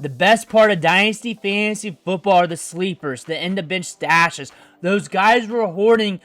The best part of Dynasty Fantasy Football are the sleepers, the end-of-bench stashes. Those guys we're hoarding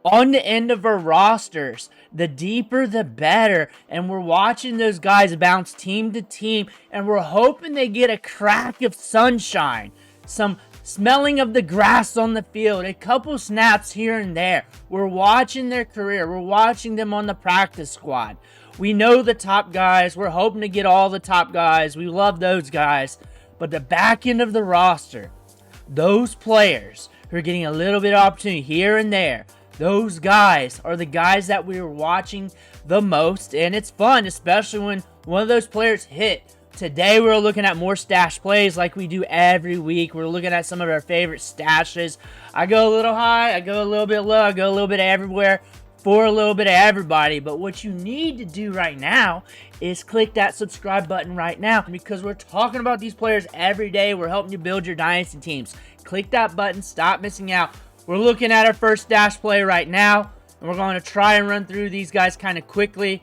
on the end of our rosters. The deeper, the better. And we're watching those guys bounce team to team, and we're hoping they get a crack of sunshine. Some smelling of the grass on the field, a couple snaps here and there. We're watching their career. We're watching them on the practice squad. We know the top guys. We're hoping to get all the top guys. We love those guys. But the back end of the roster, those players who are getting a little bit of opportunity here and there, those guys are the guys that we were watching the most. And it's fun, especially when one of those players hit. Today we're looking at more stash plays like we do every week. We're looking at some of our favorite stashes. I go a little high, I go a little bit low, I go a little bit everywhere for a little bit of everybody. But what you need to do right now is click that subscribe button right now, because we're talking about these players every day. We're helping you build your dynasty teams. Click that button, stop missing out. We're looking at our first stash play right now, and we're going to try and run through these guys kind of quickly.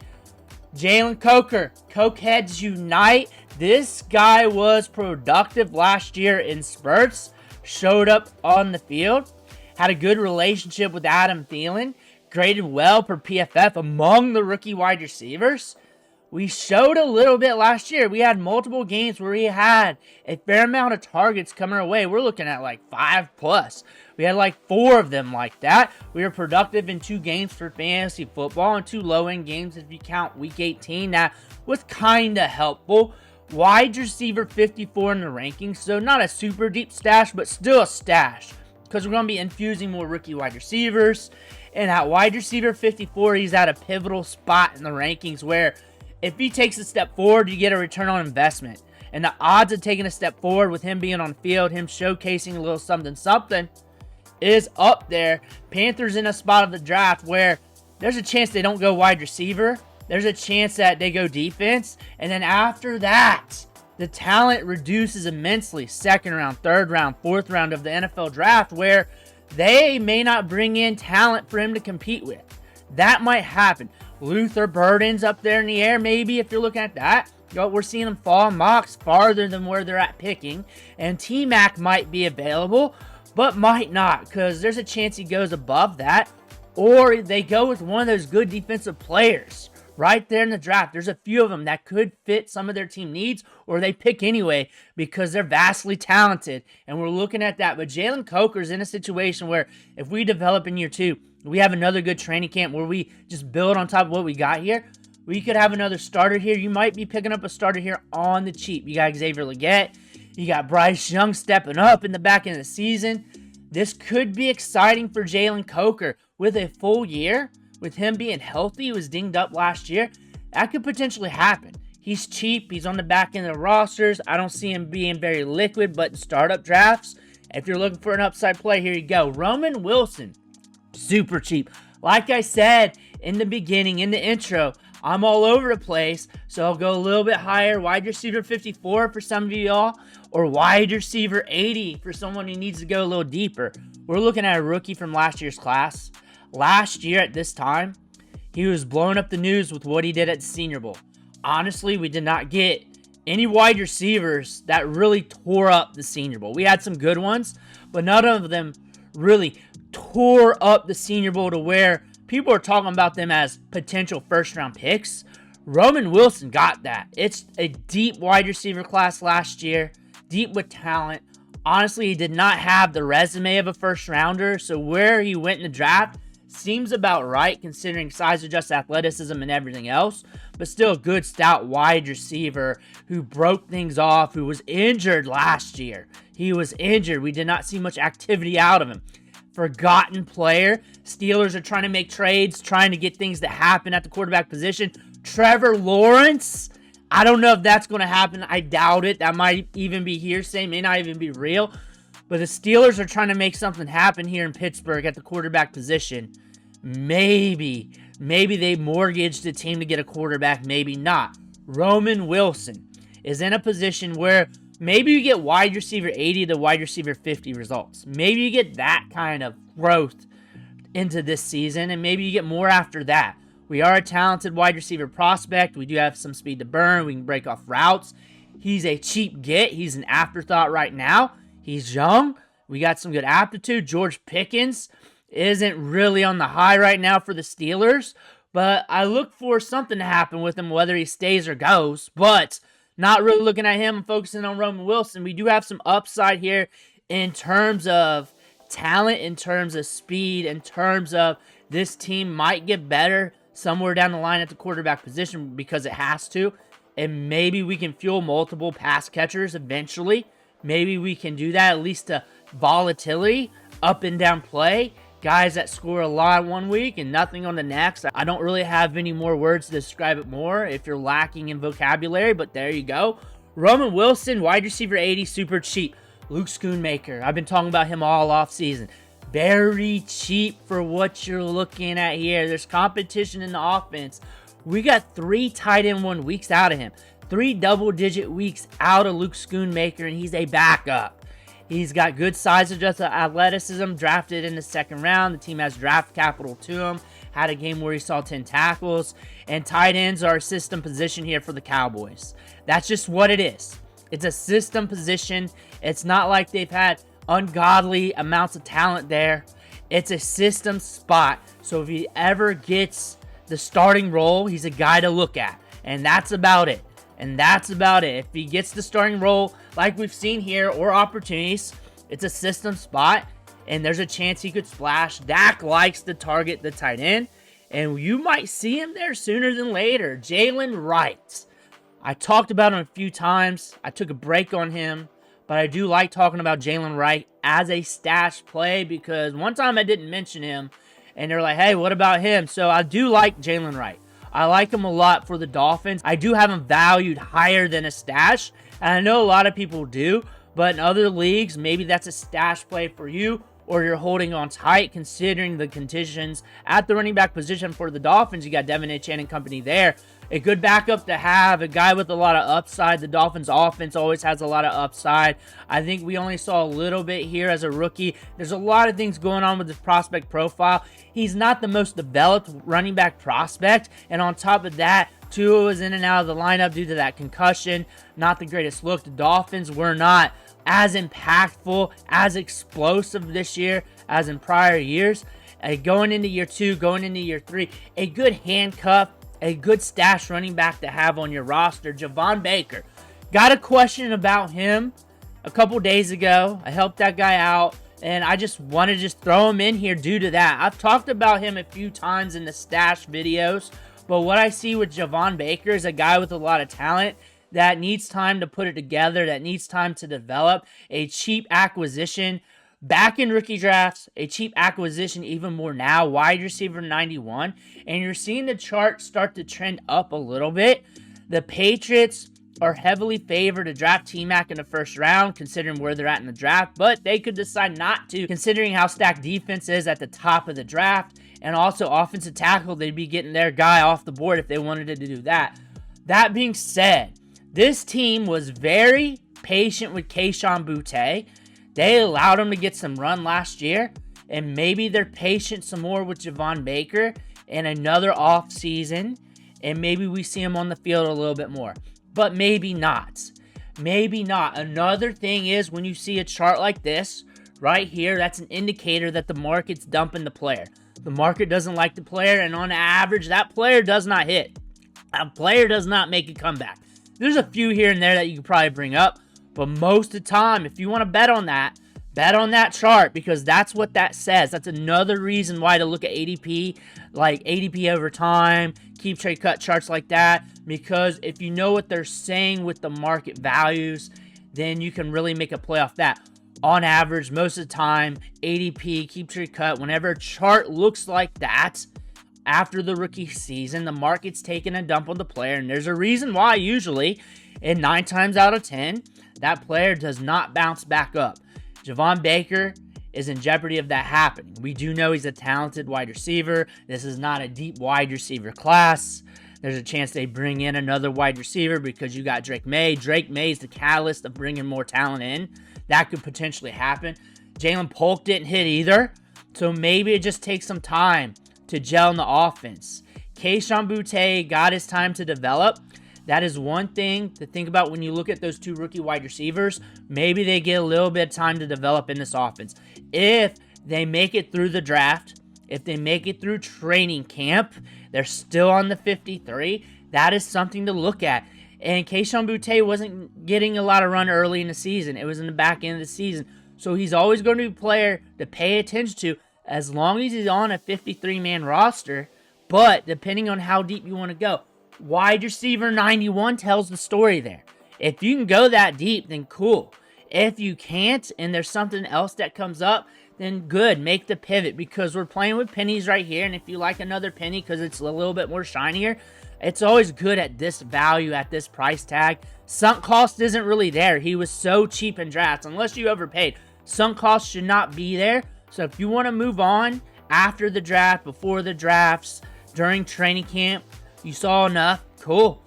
Jalen Coker, Cokeheads Unite. This guy was productive last year in spurts, showed up on the field, had a good relationship with Adam Thielen, graded well per PFF among the rookie wide receivers. We showed a little bit last year. We had multiple games where he had a fair amount of targets coming our way. We're looking at like 5+. We had like 4 of them like that. We were productive in 2 games for fantasy football and 2 low-end games if you count week 18. That was kind of helpful. Wide receiver 54 in the rankings, so not a super deep stash, but still a stash, because we're going to be infusing more rookie wide receivers. And at wide receiver 54, he's at a pivotal spot in the rankings where if he takes a step forward, you get a return on investment. And the odds of taking a step forward with him being on field, him showcasing a little something, is up there. Panthers in a spot of the draft where there's a chance they don't go wide receiver. There's a chance that they go defense. And then after that, the talent reduces immensely. 2nd round, 3rd round, 4th round of the NFL draft, where they may not bring in talent for him to compete with. That might happen. Luther Burden's up there in the air, maybe, if you're looking at that. We're seeing them fall in mocks farther than where they're at picking. And T-Mac might be available, but might not, because there's a chance he goes above that. Or they go with one of those good defensive players right there in the draft. There's a few of them that could fit some of their team needs, or they pick anyway because they're vastly talented. And we're looking at that. But Jalen Coker's in a situation where if we develop in year 2, we have another good training camp where we just build on top of what we got here, we could have another starter here. You might be picking up a starter here on the cheap. You got Xavier Legette. You got Bryce Young stepping up in the back end of the season. This could be exciting for Jalen Coker with a full year. With him being healthy, he was dinged up last year. That could potentially happen. He's cheap. He's on the back end of the rosters. I don't see him being very liquid, but in startup drafts, if you're looking for an upside play, here you go. Roman Wilson, super cheap. Like I said in the beginning, in the intro, I'm all over the place, so I'll go a little bit higher. Wide receiver 54 for some of y'all, or wide receiver 80 for someone who needs to go a little deeper. We're looking at a rookie from last year's class. Last year at this time, he was blowing up the news with what he did at the Senior Bowl. Honestly, we did not get any wide receivers that really tore up the Senior Bowl. We had some good ones, but none of them really tore up the Senior Bowl to where people are talking about them as potential first-round picks. Roman Wilson got that. It's a deep wide receiver class last year, deep with talent. Honestly, he did not have the resume of a first-rounder, so where he went in the draft seems about right considering size adjusted athleticism and everything else, but still a good stout wide receiver who broke things off, who was injured last year. He was injured. We did not see much activity out of him. Forgotten player. Steelers are trying to make trades, trying to get things to happen at the quarterback position. Trevor Lawrence, I don't know if that's going to happen. I doubt it. That might even be hearsay, may not even be real. But the Steelers are trying to make something happen here in Pittsburgh at the quarterback position. Maybe they mortgaged the team to get a quarterback, maybe not. Roman Wilson is in a position where maybe you get wide receiver 80 to wide receiver 50 results. Maybe you get that kind of growth into this season, and maybe you get more after that. We are a talented wide receiver prospect. We do have some speed to burn. We can break off routes. He's a cheap get. He's an afterthought right now. He's young. We got some good aptitude. George Pickens isn't really on the high right now for the Steelers, but I look for something to happen with him, whether he stays or goes, but not really looking at him. I'm focusing on Roman Wilson. We do have some upside here in terms of talent, in terms of speed, in terms of this team might get better somewhere down the line at the quarterback position because it has to, and maybe we can fuel multiple pass catchers eventually. Maybe we can do that, at least to volatility, up and down play. Guys that score a lot one week and nothing on the next. I don't really have any more words to describe it more if you're lacking in vocabulary, but there you go. Roman Wilson, wide receiver 80, super cheap. Luke Schoonmaker, I've been talking about him all off season. Very cheap for what you're looking at here. There's competition in the offense. We got 3 tight end 1 weeks out of him. 3 double-digit weeks out of Luke Schoonmaker, and he's a backup. He's got good size adjusted athleticism, drafted in the 2nd round. The team has draft capital to him. Had a game where he saw 10 tackles. And tight ends are a system position here for the Cowboys. That's just what it is. It's a system position. It's not like they've had ungodly amounts of talent there. It's a system spot. So if he ever gets the starting role, he's a guy to look at. And that's about it. If he gets the starting role, like we've seen here, or opportunities, it's a system spot, and there's a chance he could splash. Dak likes to target the tight end, and you might see him there sooner than later. Jalen Wright. I talked about him a few times. I took a break on him, but I do like talking about Jalen Wright as a stash play because one time I didn't mention him, and they're like, hey, what about him? So I do like Jalen Wright. I like him a lot for the Dolphins. I do have him valued higher than a stash, and I know a lot of people do, but in other leagues, maybe that's a stash play for you, or you're holding on tight considering the conditions at the running back position for the Dolphins. You got Devin Achane and company there. A good backup to have, a guy with a lot of upside. The Dolphins offense always has a lot of upside. I think we only saw a little bit here as a rookie. There's a lot of things going on with his prospect profile. He's not the most developed running back prospect, and on top of that, Tua was in and out of the lineup due to that concussion. Not the greatest look. The Dolphins were not as impactful, as explosive this year as in prior years. Going into year 2, going into year 3, a good handcuff, a good stash running back to have on your roster. Javon Baker. Got a question about him a couple days ago. I helped that guy out, and I just want to just throw him in here due to that. I've talked about him a few times in the stash videos, but what I see with Javon Baker is a guy with a lot of talent that needs time to put it together, that needs time to develop. A cheap acquisition back in rookie drafts, a cheap acquisition even more now, wide receiver 91, and you're seeing the chart start to trend up a little bit. The Patriots are heavily favored to draft T-Mac in the 1st round, considering where they're at in the draft, but they could decide not to, considering how stacked defense is at the top of the draft, and also offensive tackle, they'd be getting their guy off the board if they wanted to do that. That being said, this team was very patient with Kayshon Boutte. They allowed him to get some run last year, and maybe they're patient some more with Javon Baker in another off season, and maybe we see him on the field a little bit more. But maybe not. Maybe not. Another thing is when you see a chart like this, right here, that's an indicator that the market's dumping the player. The market doesn't like the player, and on average, that player does not hit. That player does not make a comeback. There's a few here and there that you could probably bring up, but most of the time, if you want to bet on that chart, because that's what that says. That's another reason why to look at ADP, like ADP over time, keep trade cut charts like that, because if you know what they're saying with the market values, then you can really make a play off that. On average, most of the time, ADP, keep trade cut, whenever a chart looks like that, after the rookie season, the market's taking a dump on the player, and there's a reason why usually, and 9 times out of 10, that player does not bounce back up. Javon Baker is in jeopardy of that happening. We do know he's a talented wide receiver. This is not a deep wide receiver class. There's a chance they bring in another wide receiver because you got Drake May. Drake May is the catalyst of bringing more talent in. That could potentially happen. Jalen Polk didn't hit either, so maybe it just takes some time to gel in the offense. Kayshon Boutte got his time to develop. That is one thing to think about when you look at those two rookie wide receivers. Maybe they get a little bit of time to develop in this offense. If they make it through the draft, if they make it through training camp, they're still on the 53. That is something to look at. And Kayshon Boutte wasn't getting a lot of run early in the season. It was in the back end of the season. So he's always going to be a player to pay attention to as long as he's on a 53-man roster. But depending on how deep you want to go, wide receiver 91 tells the story there. If you can go that deep, then cool. If you can't and there's something else that comes up, then good, make the pivot, because we're playing with pennies right here. And if you like another penny because it's a little bit more shinier, it's always good at this value, at this price tag. Sunk cost isn't really there. He was so cheap in drafts. Unless you overpaid, sunk cost should not be there. So if you want to move on after the draft, before the drafts, during training camp, you saw enough, cool,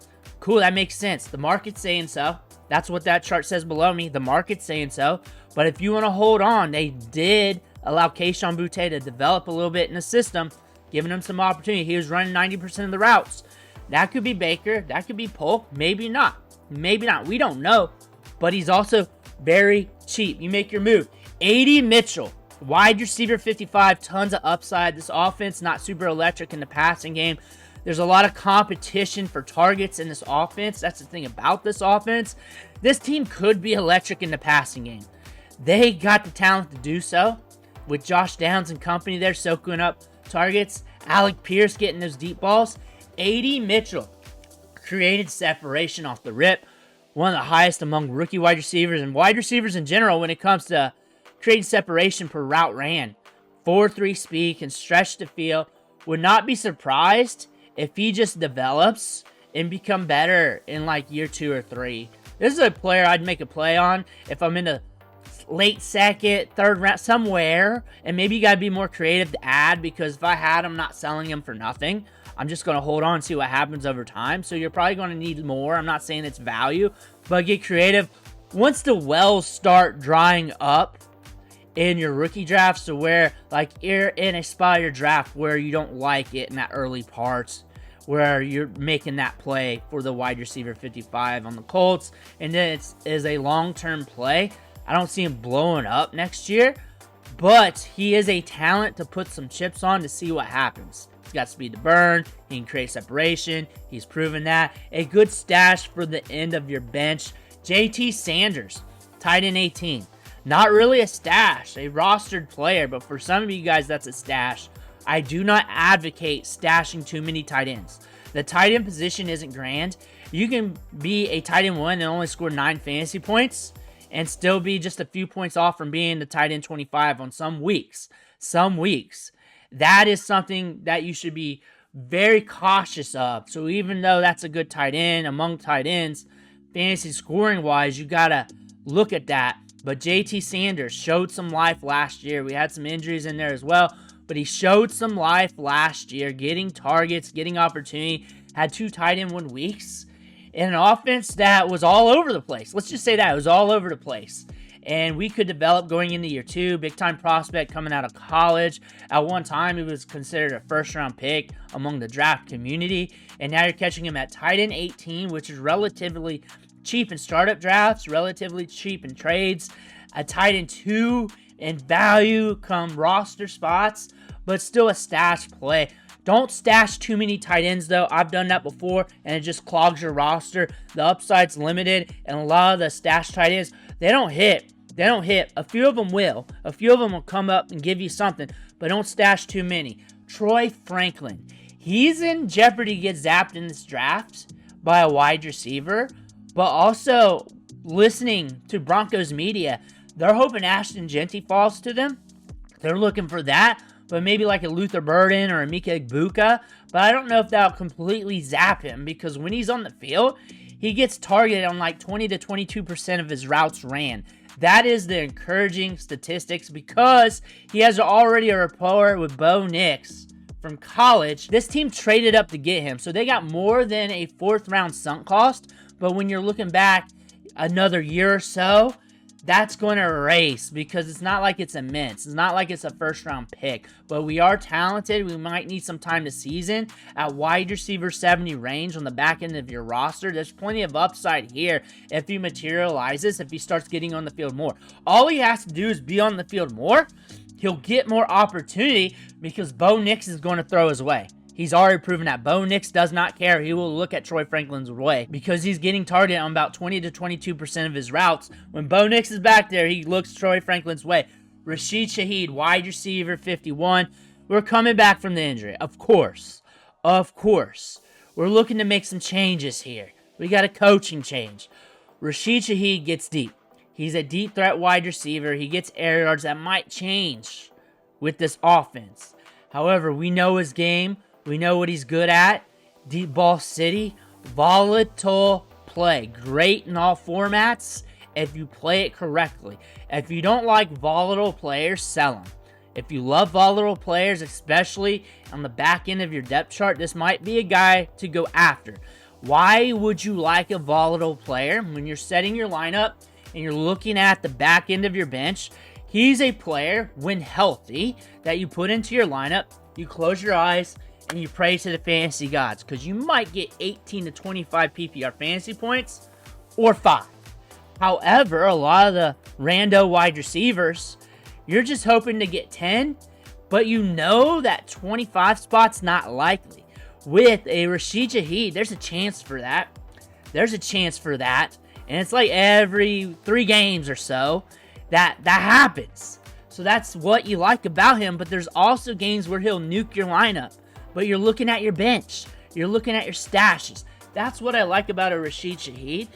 that makes sense. The market's saying so. That's what that chart says below me. The market's saying so. But if you want to hold on, they did allow Kayshon Boutte to develop a little bit in the system, giving him some opportunity. He was running 90% of the routes. That could be Baker. That could be Polk. Maybe not. Maybe not. We don't know. But he's also very cheap. You make your move. A.D. Mitchell, wide receiver 55, tons of upside. This offense not super electric in the passing game. There's a lot of competition for targets in this offense. That's the thing about this offense. This team could be electric in the passing game. They got the talent to do so. With Josh Downs and company there soaking up targets, Alec Pierce getting those deep balls. A.D. Mitchell created separation off the rip. One of the highest among rookie wide receivers and wide receivers in general when it comes to creating separation per route ran. 4.3 speed, can stretch the field. Would not be surprised if he just develops and become better in like year 2 or 3. This is a player I'd make a play on if I'm in the late second, third round, somewhere. And maybe you got to be more creative to add, because if I had him, not selling him for nothing. I'm just going to hold on and see what happens over time. So you're probably going to need more. I'm not saying it's value, but get creative. Once the wells start drying up in your rookie drafts, to where like you're in a spot of your draft where you don't like it in that early parts, where you're making that play for the wide receiver 55 on the Colts, and then it is a long-term play. I don't see him blowing up next year, but he is a talent to put some chips on to see what happens. He's got speed to burn. He can create separation. He's proven that. A good stash for the end of your bench. JT Sanders, tight end 18. Not really a stash, a rostered player, but for some of you guys, that's a stash. I do not advocate stashing too many tight ends. The tight end position isn't grand. You can be a tight end 1 and only score 9 fantasy points and still be just a few points off from being the tight end 25 on some weeks. That is something that you should be very cautious of. So even though that's a good tight end among tight ends, fantasy scoring wise, you got to look at that. But JT Sanders showed some life last year. We had some injuries in there as well, but he showed some life last year, getting targets, getting opportunity, had 2 tight end 1 weeks in an offense that was all over the place. Let's just say that. It was all over the place. And we could develop going into year 2. Big-time prospect coming out of college. At one time, he was considered a first-round pick among the draft community. And now you're catching him at tight end 18, which is relatively cheap in startup drafts, relatively cheap in trades. A tight end 2 in value come roster spots, but still a stash play. Don't stash too many tight ends, though. I've done that before, and it just clogs your roster. The upside's limited, and a lot of the stash tight ends, they don't hit. A few of them will. A few of them will come up and give you something, but don't stash too many. Troy Franklin. He's in jeopardy to get zapped in this draft by a wide receiver, but also listening to Broncos media, they're hoping Ashton Genty falls to them. They're looking for that, but maybe like a Luther Burden or a Mika Igbukah. But I don't know if that'll completely zap him, because when he's on the field, he gets targeted on like 20 to 22% of his routes ran. That is the encouraging statistics, because he has already a rapport with Bo Nix from college. This team traded up to get him, so they got more than a 4th round sunk cost. But when you're looking back another year or so, that's going to race because it's not like it's immense. It's not like it's a first-round pick. But we are talented. We might need some time to season at wide receiver 70 range on the back end of your roster. There's plenty of upside here if he materializes, if he starts getting on the field more. All he has to do is be on the field more. He'll get more opportunity because Bo Nix is going to throw his way. He's already proven that. Bo Nix does not care. He will look at Troy Franklin's way because he's getting targeted on about 20 to 22% of his routes. When Bo Nix is back there, he looks Troy Franklin's way. Rashid Shaheed, wide receiver, 51. We're coming back from the injury. Of course. Of course. We're looking to make some changes here. We got a coaching change. Rashid Shaheed gets deep. He's a deep threat wide receiver. He gets air yards. That might change with this offense. However, we know his game. We know what he's good at. Deep ball city. Volatile play. Great in all formats if you play it correctly. If you don't like volatile players, sell them. If you love volatile players, especially on the back end of your depth chart, this might be a guy to go after. Why would you like a volatile player? When you're setting your lineup and you're looking at the back end of your bench, he's a player, when healthy, that you put into your lineup, you close your eyes, and you pray to the fantasy gods, because you might get 18 to 25 PPR fantasy points, or 5. However, a lot of the rando wide receivers, you're just hoping to get 10, but you know that 25 spot's not likely. With a Rashid Shaheed, there's a chance for that. There's a chance for that. And it's like every 3 games or so that happens. So that's what you like about him, but there's also games where he'll nuke your lineup. But you're looking at your bench. You're looking at your stashes. That's what I like about a Rashid Shaheed.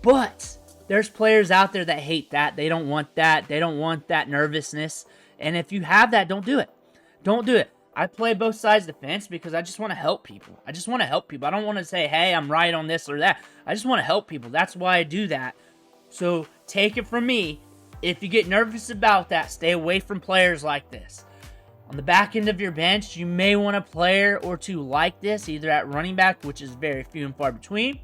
But there's players out there that hate that. They don't want that. They don't want that nervousness. And if you have that, don't do it. Don't do it. I play both sides of the fence because I just want to help people. I just want to help people. I don't want to say, hey, I'm right on this or that. I just want to help people. That's why I do that. So take it from me. If you get nervous about that, stay away from players like this. On the back end of your bench, you may want a player or two like this, either at running back, which is very few and far between,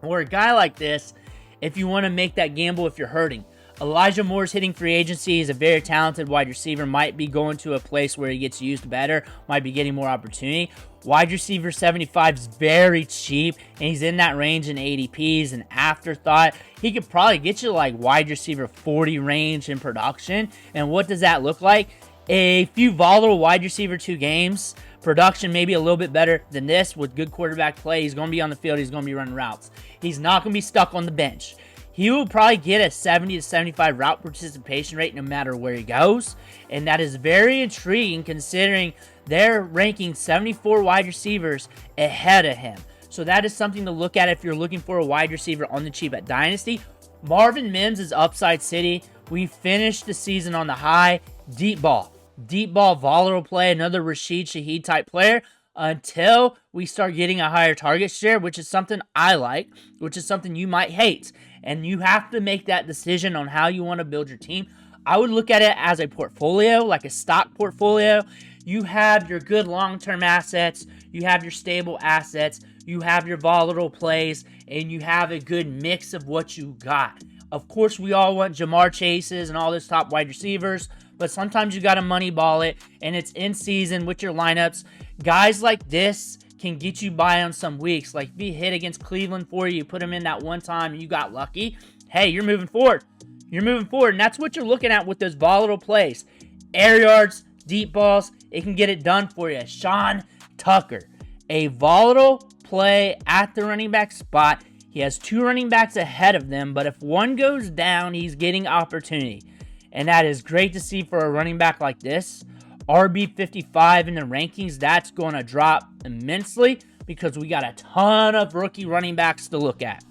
or a guy like this if you want to make that gamble if you're hurting. Elijah Moore's hitting free agency. He's a very talented wide receiver, might be going to a place where he gets used better, might be getting more opportunity. Wide receiver 75 is very cheap, and he's in that range in ADPs. An afterthought. He could probably get you like wide receiver 40 range in production. And what does that look like? A few volatile wide receiver 2 games. Production maybe a little bit better than this with good quarterback play. He's going to be on the field. He's going to be running routes. He's not going to be stuck on the bench. He will probably get a 70 to 75 route participation rate no matter where he goes. And that is very intriguing considering they're ranking 74 wide receivers ahead of him. So that is something to look at if you're looking for a wide receiver on the cheap at Dynasty. Marvin Mims is upside city. We finished the season on the high. Deep ball, volatile play, another Rashid Shaheed type player until we start getting a higher target share, which is something I like, which is something you might hate. And you have to make that decision on how you want to build your team. I would look at it as a portfolio, like a stock portfolio. You have your good long-term assets, you have your stable assets, you have your volatile plays, and you have a good mix of what you got. Of course, we all want Jamar Chases and all those top wide receivers, but sometimes you got to money ball it, and it's in season with your lineups. Guys like this can get you by on some weeks. Like if he hit against Cleveland for you, put him in that one time, and you got lucky. Hey, you're moving forward. You're moving forward, and that's what you're looking at with those volatile plays. Air yards, deep balls, it can get it done for you. Sean Tucker, a volatile play at the running back spot. He has 2 running backs ahead of them, but if one goes down, he's getting opportunity. And that is great to see for a running back like this. RB55 in the rankings, that's going to drop immensely because we got a ton of rookie running backs to look at.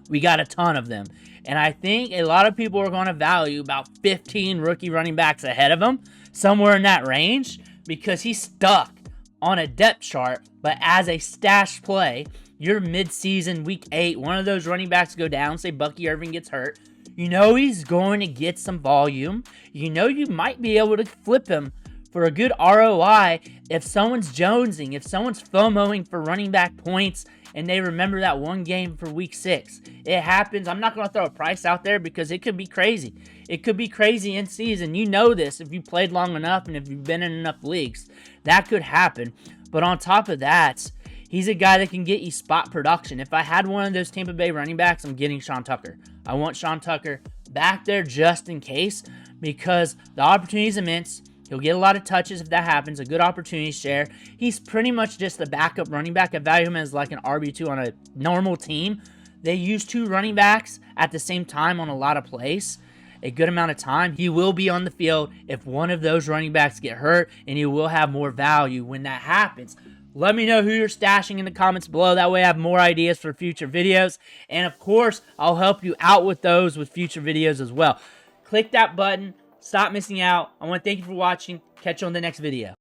We got a ton of them. And I think a lot of people are going to value about 15 rookie running backs ahead of him, somewhere in that range, because he's stuck on a depth chart. But as a stash play, your mid-season week 8, one of those running backs go down, say Bucky Irving gets hurt. You know he's going to get some volume. You know you might be able to flip him for a good ROI if someone's jonesing, if someone's FOMOing for running back points and they remember that one game for week 6. It happens. I'm not going to throw a price out there because it could be crazy. It could be crazy in season. You know this if you played long enough and if you've been in enough leagues. That could happen. But on top of that, he's a guy that can get you spot production. If I had one of those Tampa Bay running backs, I'm getting Sean Tucker. I want Sean Tucker back there just in case because the opportunity is immense. He'll get a lot of touches if that happens, a good opportunity share. He's pretty much just a backup running back. I value him as like an RB2 on a normal team. They use 2 running backs at the same time on a lot of plays. A good amount of time. He will be on the field if one of those running backs get hurt, and he will have more value when that happens. Let me know who you're stashing in the comments below. That way I have more ideas for future videos. And of course, I'll help you out with those with future videos as well. Click that button. Stop missing out. I want to thank you for watching. Catch you on the next video.